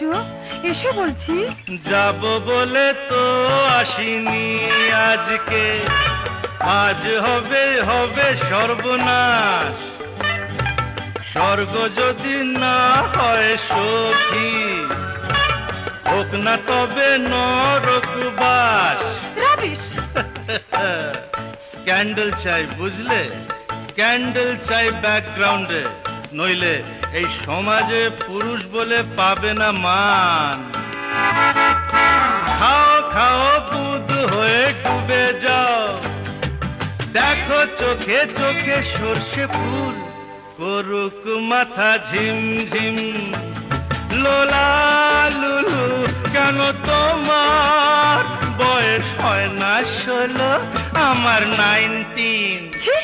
এসো এসো বলছি। যাব বলে তো আসিনি আজকে, আজ হবে হবে সর্বনাশ। স্বর্গ যদি না হয় সখী, হোক না তবে নরকবাস। রাবিশ। স্ক্যান্ডেল চাই বুঝলে, স্ক্যান্ডেল চাই ব্যাকগ্রাউন্ডে, নইলে এই সমাজে পুরুষ বলে পাবে না মান। খাও খাও বুধ হয়ে ডুবে যাও, দেখো চোখে চোখে সর্ষে ফুল করুক মাথা ঝিমঝিম। লোলা লুলু কেন তোমার বয়স হয় না 16, আমার 19। ছি